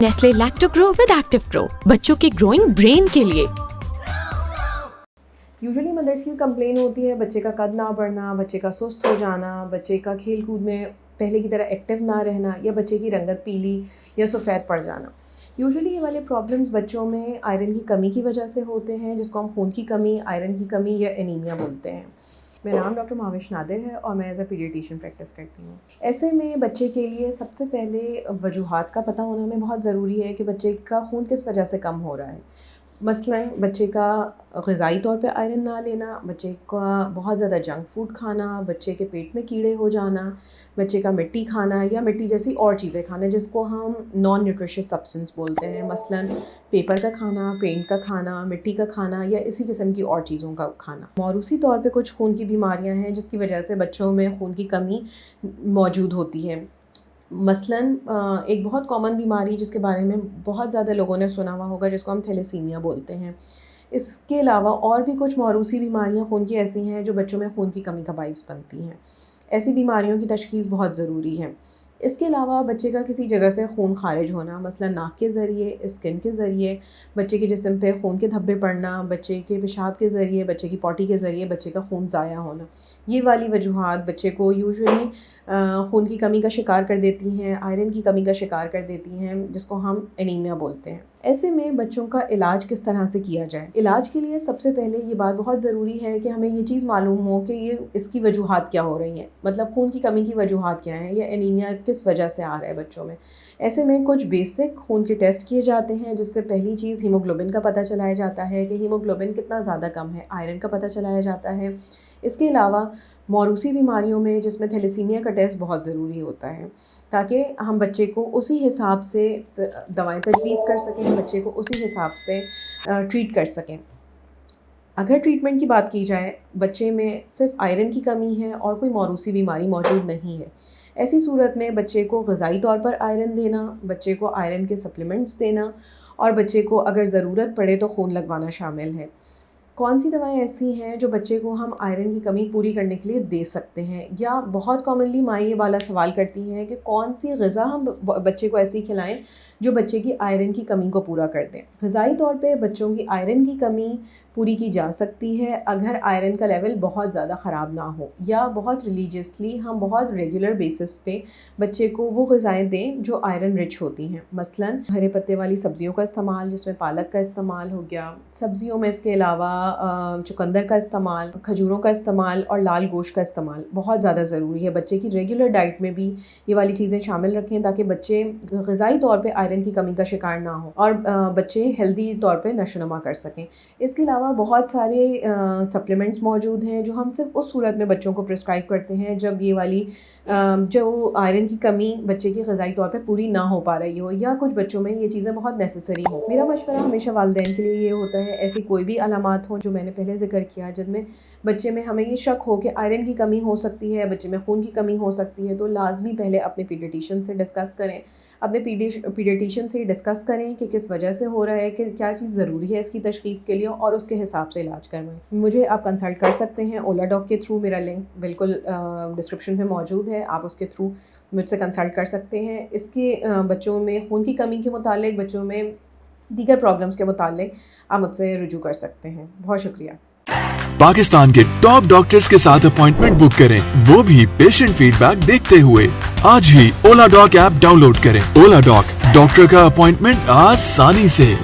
Nestle लैक्टोग्रो with active grow, बच्चों के growing brain के लिए। यूजुअली मदर्स की कंप्लेन होती है बच्चे का कद ना बढ़ना, बच्चे का सुस्त हो जाना, बच्चे का खेल कूद में पहले की तरह एक्टिव ना रहना, या बच्चे की रंगत पीली या सफ़ेद पड़ जाना। यूजुअली ये वाले प्रॉब्लम्स बच्चों में आयरन की कमी की वजह से होते हैं, जिसको हम खून की कमी, आयरन की कमी या एनीमिया बोलते हैं। मेरा नाम डॉक्टर महाविश नादिर है और मैं एज अ पीडियाट्रिशियन प्रैक्टिस करती हूँ। ऐसे में बच्चे के लिए सबसे पहले वजूहात का पता होना हमें बहुत ज़रूरी है कि बच्चे का खून किस वजह से कम हो रहा है। मसलन बच्चे का ग़िज़ाई तौर पे आयरन ना लेना, बच्चे का बहुत ज़्यादा जंक फूड खाना, बच्चे के पेट में कीड़े हो जाना, बच्चे का मिट्टी खाना या मिट्टी जैसी और चीज़ें खाना जिसको हम नॉन न्यूट्रिशियस सब्सटेंस बोलते हैं। मसलन पेपर का खाना, पेंट का खाना, मिट्टी का खाना या इसी किस्म की और चीज़ों का खाना। मौरूसी तौर पे कुछ खून की बीमारियां हैं जिसकी वजह से बच्चों में खून की कमी मौजूद होती है। मसलन एक बहुत कॉमन बीमारी जिसके बारे में बहुत ज़्यादा लोगों ने सुना हुआ होगा, जिसको हम थैलेसीमिया बोलते हैं। इसके अलावा और भी कुछ मौरूसी बीमारियां खून की ऐसी हैं जो बच्चों में खून की कमी का बाइस बनती हैं। ऐसी बीमारियों की तशख़ीस बहुत ज़रूरी है। इसके अलावा बच्चे का किसी जगह से खून खारिज होना, मसलन नाक के ज़रिए, स्किन के ज़रिए, बच्चे के जिस्म पे खून के धब्बे पड़ना, बच्चे के पेशाब के ज़रिए, बच्चे की पॉटी के ज़रिए बच्चे का खून ज़ाया होना, ये वाली वजूहात बच्चे को यूजुअली खून की कमी का शिकार कर देती हैं, आयरन की कमी का शिकार कर देती हैं, जिसको हम एनीमिया बोलते हैं। ऐसे में बच्चों का इलाज किस तरह से किया जाए? इलाज के लिए सबसे पहले ये बात बहुत ज़रूरी है कि हमें ये चीज़ मालूम हो कि ये इसकी वजूहात क्या हो रही हैं, मतलब खून की कमी की वजूहात क्या हैं या एनीमिया किस वजह से आ रहा है बच्चों में। ऐसे में कुछ बेसिक खून के टेस्ट किए जाते हैं, जिससे पहली चीज़ हीमोग्लोबिन का पता चलाया जाता है कि हीमोग्लोबिन कितना ज़्यादा कम है, आयरन का पता चलाया जाता है। इसके अलावा मौरूसी बीमारियों में जिसमें थैलेसीमिया का टेस्ट बहुत ज़रूरी होता है, ताकि हम बच्चे को उसी हिसाब से दवाएं तजवीज़ कर सकें, बच्चे को उसी हिसाब से ट्रीट कर सकें। अगर ट्रीटमेंट की बात की जाए, बच्चे में सिर्फ आयरन की कमी है और कोई मौरूसी बीमारी मौजूद नहीं है, ऐसी सूरत में बच्चे को ग़िज़ाई तौर पर आयरन देना, बच्चे को आयरन के सप्लीमेंट्स देना और बच्चे को अगर ज़रूरत पड़े तो खून लगवाना शामिल है। कौन सी दवाएं ऐसी हैं जो बच्चे को हम आयरन की कमी पूरी करने के लिए दे सकते हैं? या बहुत कॉमनली माँ ये वाला सवाल करती हैं कि कौन सी ग़िज़ा हम बच्चे को ऐसी खिलाएं जो बच्चे की आयरन की कमी को पूरा कर दें। ग़िज़ाई तौर पे बच्चों की आयरन की कमी पूरी की जा सकती है अगर आयरन का लेवल बहुत ज़्यादा ख़राब ना हो, या बहुत रिलीजियसली हम बहुत रेगुलर बेसिस पे बच्चे को वो ग़िज़ाएँ दें जो आयरन रिच होती हैं। मसलन हरे पत्ते वाली सब्ज़ियों का इस्तेमाल, जिसमें पालक का इस्तेमाल हो गया, सब्ज़ियों में इसके अलावा चुकंदर का इस्तेमाल, खजूरों का इस्तेमाल और लाल गोश्त का इस्तेमाल बहुत ज़्यादा ज़रूरी है। बच्चे की रेगुलर डाइट में भी ये वाली चीज़ें शामिल रखें ताकि बच्चे ग़िज़ाई तौर पे आयरन की कमी का शिकार ना हो और बच्चे हेल्दी तौर पे नशोनुमा कर सकें। इसके अलावा बहुत सारे सप्लीमेंट्स मौजूद हैं जो हम सिर्फ उस सूरत में बच्चों को प्रिस्क्राइब करते हैं जब ये वाली जो आयरन की कमी बच्चे की ग़िज़ाई तौर पे पूरी ना हो पा रही हो, या कुछ बच्चों में ये चीज़ें बहुत नेसेसरी हो। मेरा मशवरा हमेशा वालिदैन के लिए ये होता है, ऐसी कोई भी अलामात हो जो मैंने पहले ज़िक्र किया जिनमें बच्चे में हमें ये शक हो कि आयरन की कमी हो सकती है, बच्चे में खून की कमी हो सकती है, तो लाजमी पहले अपने पीडियाट्रिशियन से डिस्कस करें, अपने पीडियाट्रिशियन से डिस्कस करें कि किस वजह से हो रहा है, कि क्या चीज़ ज़रूरी है इसकी तशख़ीस के लिए, और उसके हिसाब से इलाज करवाएं। मुझे आप कंसल्ट कर सकते हैं ओला डॉग के थ्रू, मेरा लिंक बिल्कुल डिस्क्रिप्शन में मौजूद है, आप उसके थ्रू मुझसे कंसल्ट कर सकते हैं। इसके बच्चों में खून की कमी के मुतालिक, बच्चों में दीगर प्रॉब्लम्स के मुतालिक आप मुझसे रुजू कर सकते हैं। बहुत शुक्रिया। पाकिस्तान के टॉप डॉक्टर्स के साथ अपॉइंटमेंट बुक करें, वो भी पेशेंट फीडबैक देखते हुए। आज ही ओला डॉग ऐप डाउनलोड करें। ओला डॉग, डॉक्टर का अपॉइंटमेंट आसानी से।